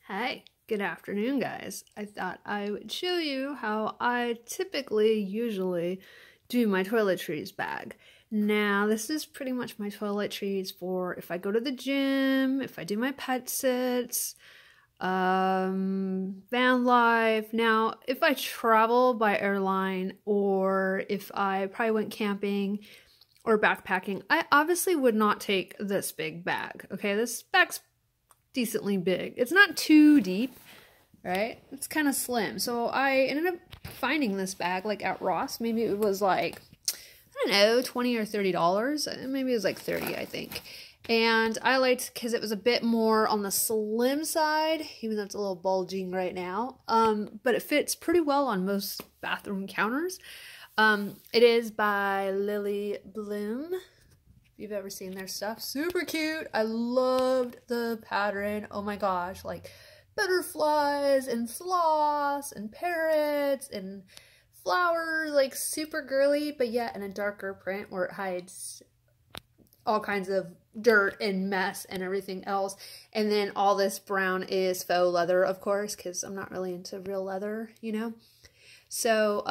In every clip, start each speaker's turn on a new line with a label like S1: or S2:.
S1: Hey, good afternoon, guys. I thought I would show you how I usually do my toiletries bag. Now, this is pretty much my toiletries for if I go to the gym, if I do my pet sits, van life. Now, if I travel by airline or if I probably went camping or backpacking, I obviously would not take this big bag. Okay, this bag's decently big. It's not too deep, right? It's kind of slim. So I ended up finding this bag like at Ross. Maybe it was like, I don't know, $20 or $30. Maybe it was like 30, I think. And I liked because it was a bit more on the slim side, even though it's a little bulging right now. But it fits pretty well on most bathroom counters. It is by Lily Bloom. If you've ever seen their stuff, super cute. I loved the pattern. Oh my gosh, like butterflies and sloths and parrots and flowers, like super girly, but yet in a darker print where it hides all kinds of dirt and mess and everything else. And then all this brown is faux leather, of course, because I'm not really into real leather, you know. So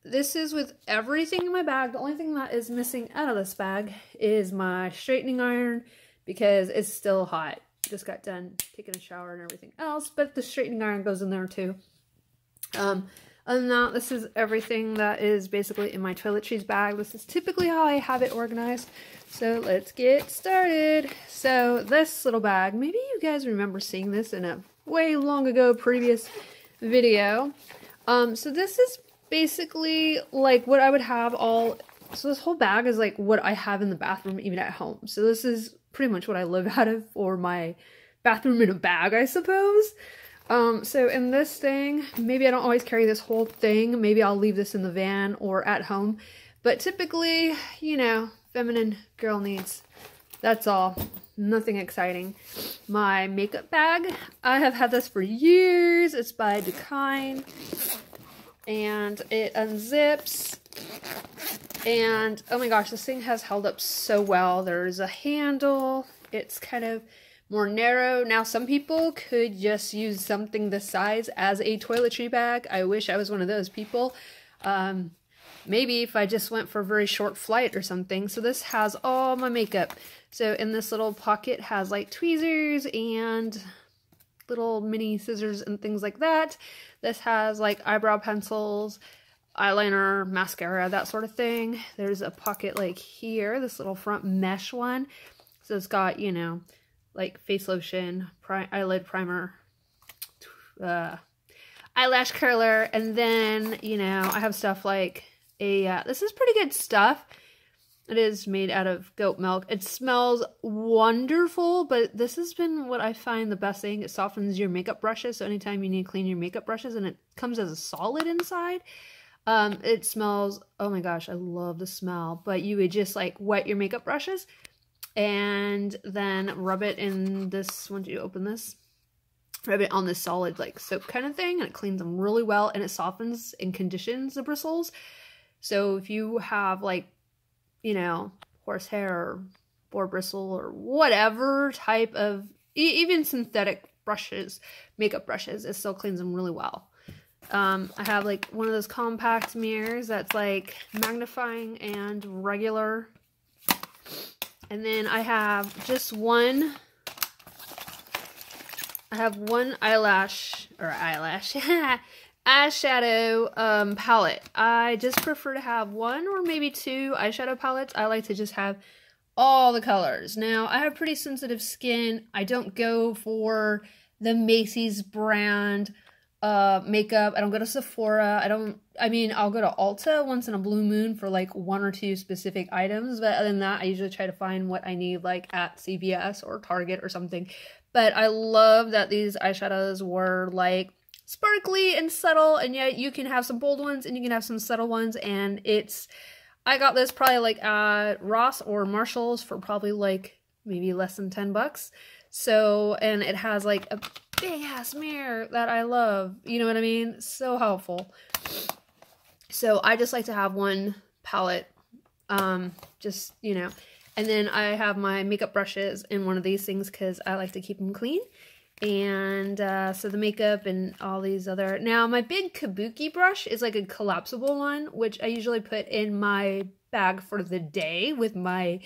S1: this is with everything in my bag. The only thing that is missing out of this bag is my straightening iron because it's still hot. Just got done taking a shower and everything else, but the straightening iron goes in there too. Other than that, this is everything that is basically in my toiletries bag. This is typically how I have it organized. So let's get started. So this little bag, maybe you guys remember seeing this in a way long ago previous video. So this is basically like what I would have so this whole bag is like what I have in the bathroom even at home. So this is pretty much what I live out of for my bathroom in a bag, I suppose. So in this thing, maybe I don't always carry this whole thing. Maybe I'll leave this in the van or at home. But typically, you know, feminine girl needs. That's all. Nothing exciting. My makeup bag. I have had this for years. It's by Decine. And it unzips, and oh my gosh, this thing has held up so well. There's a handle. It's kind of more narrow. Now, some people could just use something this size as a toiletry bag. I wish I was one of those people. Maybe if I just went for a very short flight or something. So this has all my makeup. So in this little pocket has like tweezers and little mini scissors and things like that. This has like eyebrow pencils, eyeliner, mascara, that sort of thing. There's a pocket like here, this little front mesh one. So it's got, you know, like face lotion, eyelid primer, eyelash curler, and then, you know, I have stuff like this is pretty good stuff. It is made out of goat milk. It smells wonderful, but this has been what I find the best thing. It softens your makeup brushes, so anytime you need to clean your makeup brushes, and it comes as a solid inside. It smells, oh my gosh, I love the smell. But you would just like wet your makeup brushes and then rub it in this, once you open this, rub it on this solid like soap kind of thing, and it cleans them really well, and it softens and conditions the bristles. So if you have like, you know, horsehair or boar bristle or whatever type of, even synthetic brushes, makeup brushes, it still cleans them really well. I have like one of those compact mirrors that's like magnifying and regular. And then I have just one, eyelash eyeshadow palette. I just prefer to have one or maybe two eyeshadow palettes. I like to just have all the colors. Now, I have pretty sensitive skin. I don't go for the Macy's brand makeup. I don't go to Sephora. I'll go to Ulta once in a blue moon for like one or two specific items. But other than that, I usually try to find what I need like at CVS or Target or something. But I love that these eyeshadows were like sparkly and subtle, and yet you can have some bold ones and you can have some subtle ones, and I got this probably like at Ross or Marshall's for probably like maybe less than 10 bucks. So, and it has like a big ass mirror that I love, you know what I mean? So helpful. So I just like to have one palette, just, you know, and then I have my makeup brushes in one of these things because I like to keep them clean. And so the makeup and all these other... Now, my big kabuki brush is like a collapsible one, which I usually put in my bag for the day with my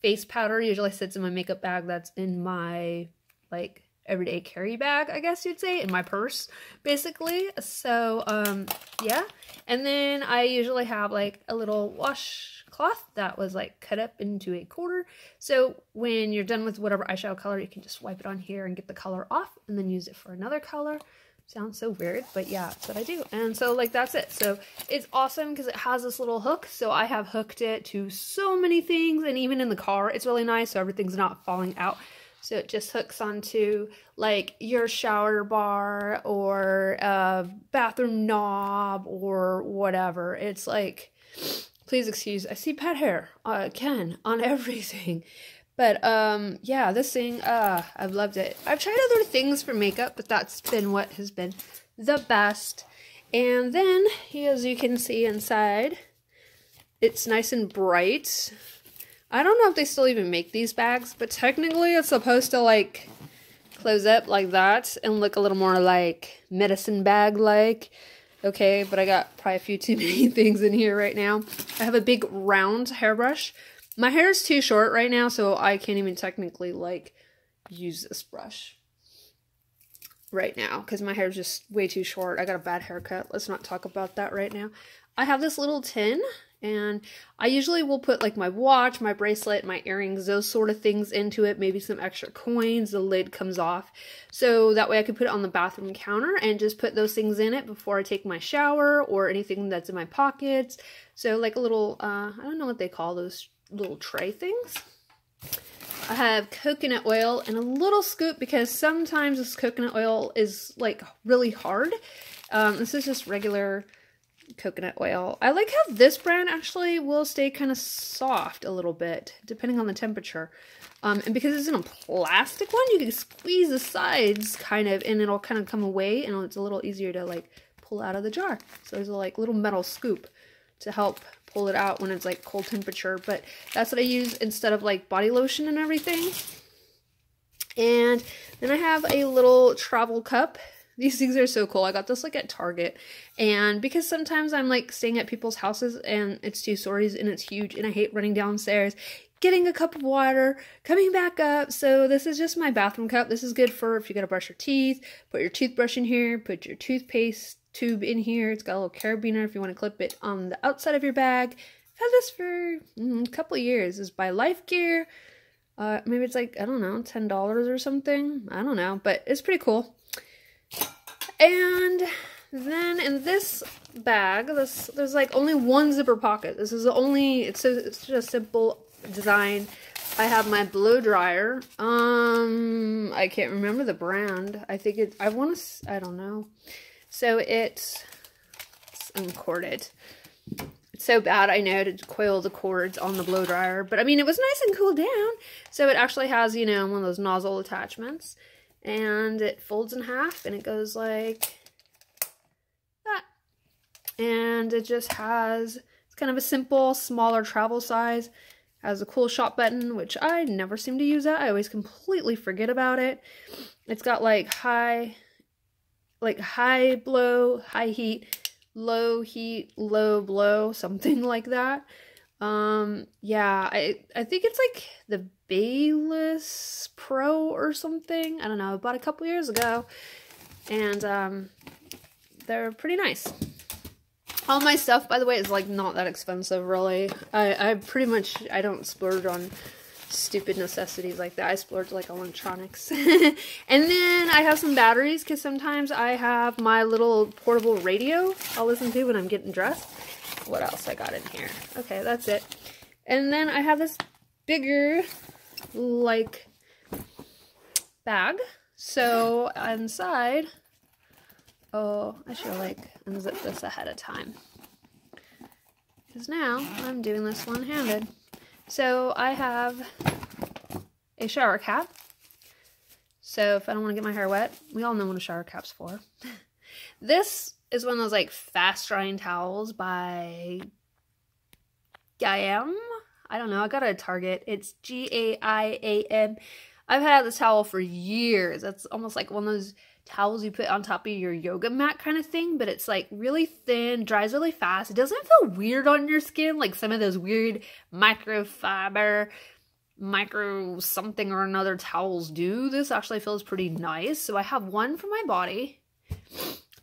S1: face powder. Usually sits in my makeup bag that's in my, like, everyday carry bag, I guess you'd say, in my purse, basically. So, yeah. And then I usually have, like, a little washcloth that was, like, cut up into a quarter. So when you're done with whatever eyeshadow color, you can just wipe it on here and get the color off and then use it for another color. Sounds so weird, but yeah, that's what I do. And so, like, that's it. So it's awesome because it has this little hook. So I have hooked it to so many things, and even in the car, it's really nice. So everything's not falling out. So it just hooks onto, like, your shower bar or a bathroom knob or whatever. It's like, please excuse, I see pet hair, again, on everything. But, yeah, this thing, I've loved it. I've tried other things for makeup, but that's been what has been the best. And then, as you can see inside, it's nice and bright. I don't know if they still even make these bags, but technically it's supposed to, like, close up like that and look a little more like medicine bag-like. Okay, but I got probably a few too many things in here right now. I have a big round hairbrush. My hair is too short right now, so I can't even technically, like, use this brush right now because my hair is just way too short. I got a bad haircut. Let's not talk about that right now. I have this little tin, and I usually will put, like, my watch, my bracelet, my earrings, those sort of things into it, maybe some extra coins. The lid comes off, so that way I could put it on the bathroom counter and just put those things in it before I take my shower or anything that's in my pockets. So, like, a little, I don't know what they call those little tray things. I have coconut oil and a little scoop because sometimes this coconut oil is, like, really hard. This is just regular coconut oil. I like how this brand actually will stay kind of soft a little bit depending on the temperature. And because it's in a plastic one, you can squeeze the sides kind of and it'll kind of come away, and it's a little easier to, like, pull out of the jar. So there's a, like, little metal scoop to help pull it out when it's, like, cold temperature. But that's what I use instead of, like, body lotion and everything. And then I have a little travel cup. These things are so cool. I got this, like, at Target. And because sometimes I'm, like, staying at people's houses and it's 2 stories and it's huge and I hate running downstairs, getting a cup of water, coming back up. So this is just my bathroom cup. This is good for if you gotta brush your teeth, put your toothbrush in here, put your toothpaste tube in here. It's got a little carabiner if you want to clip it on the outside of your bag. I've had this for a couple of years. It's by Life Gear. Maybe it's like, I don't know, $10 or something. I don't know, but it's pretty cool. And then in this bag, there's like only one zipper pocket. This is the only, it's just a simple design. I have my blow dryer. I can't remember the brand. I think it's, I don't know. So it's uncorded. It's so bad, I know, to coil the cords on the blow dryer. But I mean, it was nice and cooled down. So it actually has, you know, one of those nozzle attachments. And it folds in half and it goes like that. And it just has, it's kind of a simple, smaller travel size. Has a cool shop button, which I never seem to use that. I always completely forget about it. It's got like high blow, high heat, low blow, something like that. Yeah, I think it's like the Bayless Pro or something. I don't know. I bought a couple years ago, and they're pretty nice. All my stuff, by the way, is like not that expensive, really. I pretty much, I don't splurge on stupid necessities like that. I splurge like on electronics. And then I have some batteries because sometimes I have my little portable radio I'll listen to when I'm getting dressed. What else I got in here? Okay, that's it. And then I have this bigger, like, bag. So inside, oh, I should like unzip this ahead of time. Because now I'm doing this one-handed. So I have a shower cap. So if I don't want to get my hair wet, we all know what a shower cap's for. This is one of those like fast drying towels by Gaiam. I don't know. I got it at Target. It's G-A-I-A-M. I've had this towel for years. It's almost like one of those towels you put on top of your yoga mat kind of thing, but it's like really thin, dries really fast. It doesn't feel weird on your skin like some of those weird microfiber, micro something or another towels do. This actually feels pretty nice. So I have one for my body,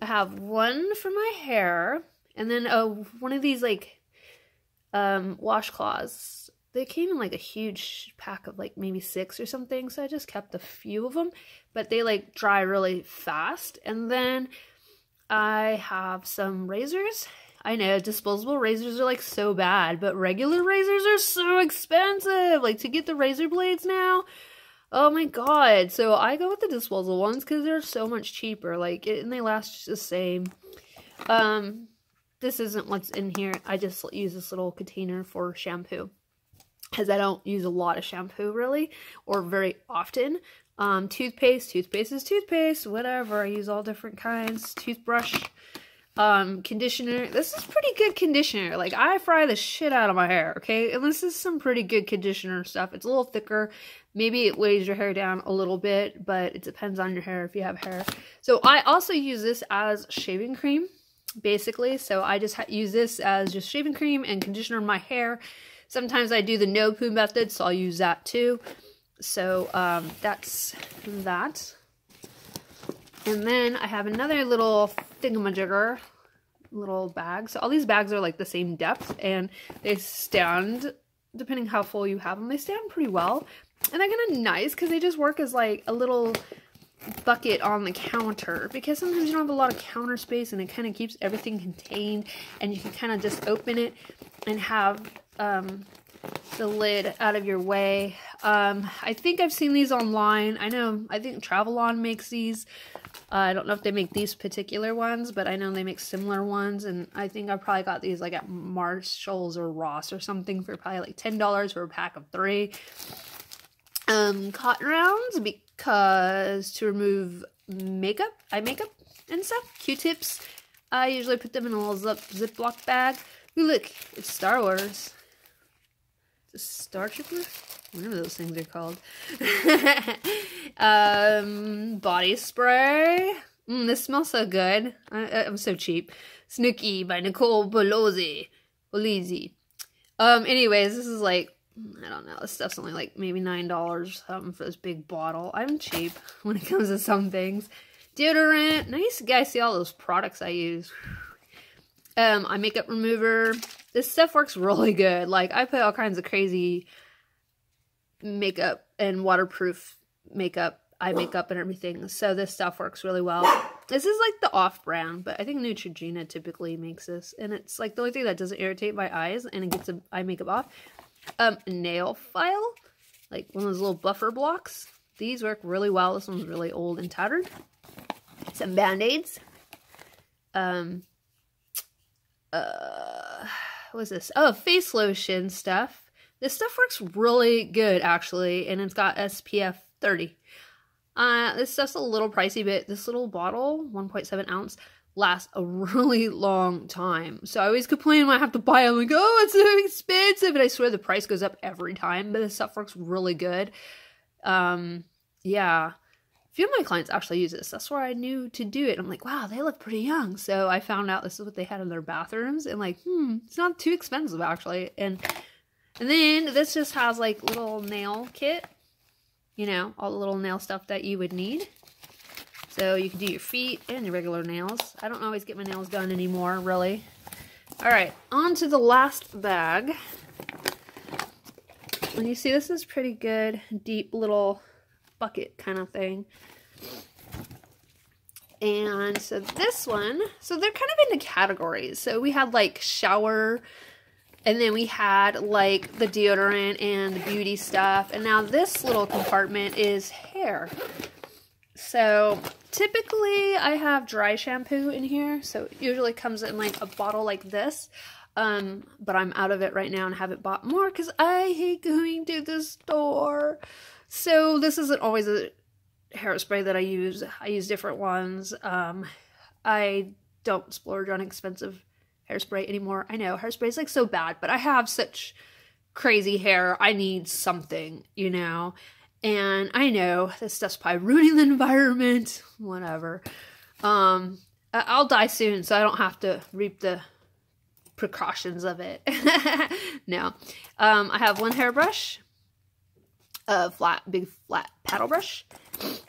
S1: I have one for my hair, and then one of these like washcloths. They came in like a huge pack of like maybe 6 or something, so I just kept a few of them, but they like dry really fast. And then I have some razors. I know disposable razors are like so bad, but regular razors are so expensive. Like to get the razor blades now, oh my god. So I go with the disposable ones because they're so much cheaper. Like and they last just the same. This isn't what's in here. I just use this little container for shampoo, because I don't use a lot of shampoo really, or very often. Toothpaste is toothpaste, whatever. I use all different kinds. Toothbrush, conditioner. This is pretty good conditioner. Like I fry the shit out of my hair, okay? And this is some pretty good conditioner stuff. It's a little thicker. Maybe it weighs your hair down a little bit, but it depends on your hair if you have hair. So I also use this as shaving cream, basically. So I just use this as just shaving cream and conditioner in my hair. Sometimes I do the no poo method, so I'll use that too. So that's that. And then I have another little thingamajigger, little bag. So all these bags are like the same depth, and they stand, depending how full you have them, they stand pretty well. And they're kind of nice because they just work as like a little bucket on the counter, because sometimes you don't have a lot of counter space, and it kind of keeps everything contained, and you can kind of just open it and have the lid out of your way. I think I've seen these online. I think Travelon makes these. I don't know if they make these particular ones, but I know they make similar ones, and I think I probably got these like at Marshall's or Ross or something for probably like $10 for a pack of 3. Cotton rounds, because to remove eye makeup and stuff. Q-tips, I usually put them in a little Ziploc bag. Ooh, look, it's Star Wars. It's a Star Trooper? Whatever those things are called. Body spray. This smells so good. I'm so cheap. Snooki by Nicole Bolozzi. Anyways, this is like, I don't know, this stuff's only like maybe $9 or something for this big bottle. I'm cheap when it comes to some things. Deodorant. Nice, you guys see all those products I use. Eye makeup remover. This stuff works really good. Like, I put all kinds of crazy makeup and waterproof makeup, eye makeup and everything. So this stuff works really well. This is like the off-brand, but I think Neutrogena typically makes this. And it's like the only thing that doesn't irritate my eyes and it gets the eye makeup off. Nail file. Like one of those little buffer blocks. These work really well. This one's really old and tattered. Some Band-Aids. What's this? Oh, face lotion stuff. This stuff works really good, actually, and it's got SPF 30. This stuff's a little pricey, but this little bottle, 1.7 ounce, lasts a really long time. So I always complain when I have to buy it. I'm like, oh, it's so expensive, and I swear the price goes up every time, but this stuff works really good. Yeah. A few of my clients actually use this. That's where I knew to do it. I'm like, wow, they look pretty young. So I found out this is what they had in their bathrooms. And like, it's not too expensive, actually. And then this just has like little nail kit. You know, all the little nail stuff that you would need. So you can do your feet and your regular nails. I don't always get my nails done anymore, really. All right, on to the last bag. And you see, this is pretty good, deep little bucket kind of thing. And so this one, so they're kind of into categories. So we had like shower, and then we had like the deodorant and the beauty stuff. And now this little compartment is hair. So typically I have dry shampoo in here. So it usually comes in like a bottle like this. But I'm out of it right now and haven't bought more because I hate going to the store. So this isn't always a hairspray that I use. I use different ones. I don't splurge on expensive hairspray anymore. I know hairspray is like so bad, but I have such crazy hair. I need something, you know. And I know this stuff's probably ruining the environment. Whatever. I'll die soon, so I don't have to reap the precautions of it. No. I have one hairbrush, a big flat paddle brush.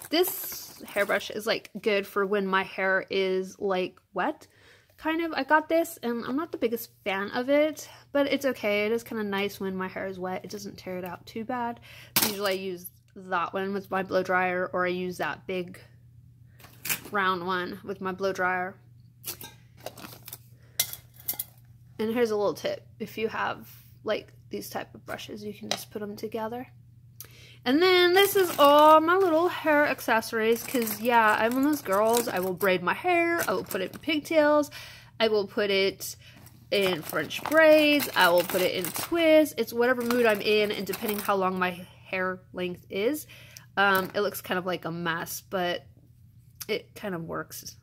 S1: This hairbrush is like good for when my hair is like wet. Kind of. I got this, and I'm not the biggest fan of it, but it's okay. It is kind of nice when my hair is wet. It doesn't tear it out too bad. Usually I use that one with my blow dryer, or I use that big round one with my blow dryer. And here's a little tip. If you have like these type of brushes, you can just put them together. And then this is all my little hair accessories, because yeah, I'm one of those girls. I will braid my hair, I will put it in pigtails, I will put it in French braids, I will put it in twists. It's whatever mood I'm in, and depending how long my hair length is, it looks kind of like a mess, but it kind of works,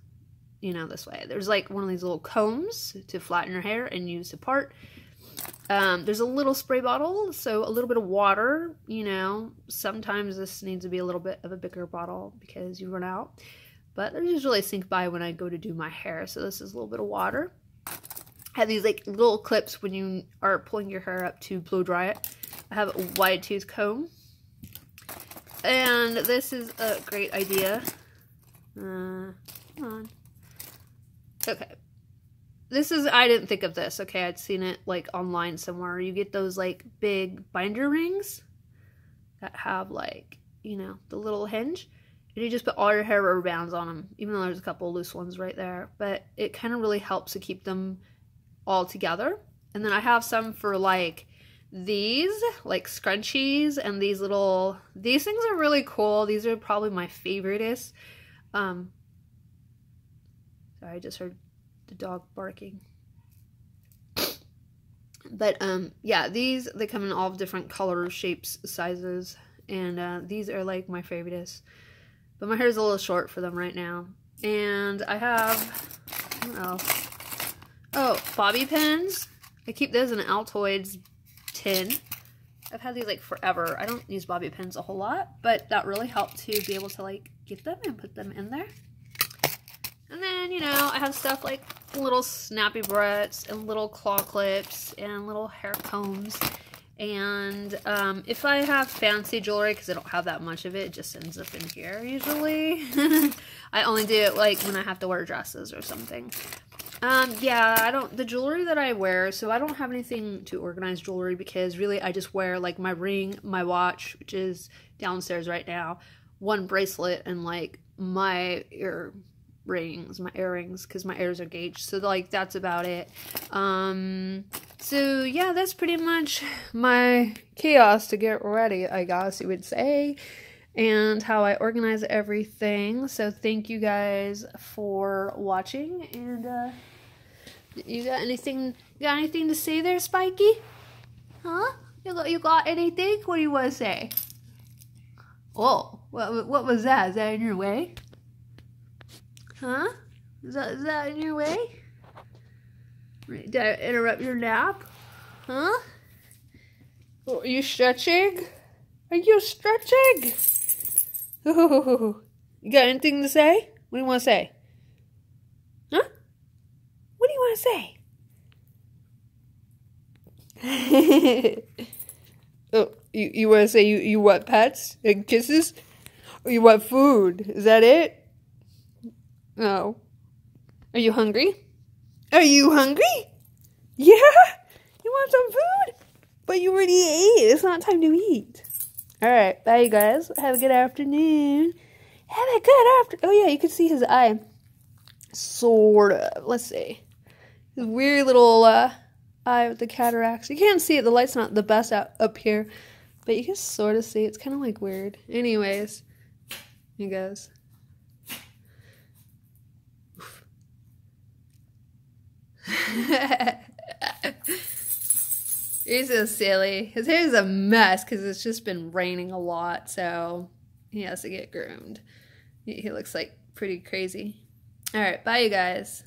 S1: you know, this way. There's like one of these little combs to flatten your hair and use apart. There's a little spray bottle, so a little bit of water, you know. Sometimes this needs to be a little bit of a bigger bottle because you run out. But they usually sink by when I go to do my hair, so this is a little bit of water. I have these like little clips when you are pulling your hair up to blow dry it. I have a wide tooth comb. And this is a great idea. Come on. Okay. I didn't think of this, okay? I'd seen it like online somewhere. You get those like big binder rings that have like, you know, the little hinge. And you just put all your hair rubber bands on them, even though there's a couple loose ones right there. But it kind of really helps to keep them all together. And then I have some for like these, like scrunchies, and these things are really cool. These are probably my favoriteest. Sorry, I just heard the dog barking. But yeah, they come in all different colors, shapes, sizes, and these are like my favoriteest. But my hair is a little short for them right now. And I have, what else? Oh, bobby pins. I keep those in an Altoids tin. I've had these like forever. I don't use bobby pins a whole lot, but that really helped to be able to like get them and put them in there. And then, you know, I have stuff like little snappy barrettes and little claw clips and little hair combs. And if I have fancy jewelry, because I don't have that much of it, it just ends up in here usually. I only do it like when I have to wear dresses or something. Yeah, the jewelry that I wear, so I don't have anything to organize jewelry, because really I just wear like my ring, my watch, which is downstairs right now, one bracelet, and like my earrings, because my ears are gauged, so like that's about it. So yeah, that's pretty much my chaos to get ready, I guess you would say, and how I organize everything. So thank you guys for watching, and you got anything to say there, Spiky? Huh? You got anything? What do you want to say? Oh, what was that? Is that in your way? Huh? Is that in your way? Did I interrupt your nap? Huh? Oh, are you stretching? Are you stretching? Ooh. You got anything to say? What do you want to say? Huh? What do you want to say? Oh, you want to say you want pets and kisses? Or you want food? Is that it? No. Are you hungry? Are you hungry? Yeah? You want some food? But you already ate. It's not time to eat. Alright, bye you guys. Have a good afternoon. Have a good afternoon. Oh yeah, you can see his eye. Sort of. Let's see. His weird little eye with the cataracts. You can't see it. The light's not the best up here. But you can sort of see. It's kind of like weird. Anyways. You guys. He's so silly. His hair is a mess because it's just been raining a lot, so he has to get groomed. He looks like pretty crazy. Alright, bye you guys.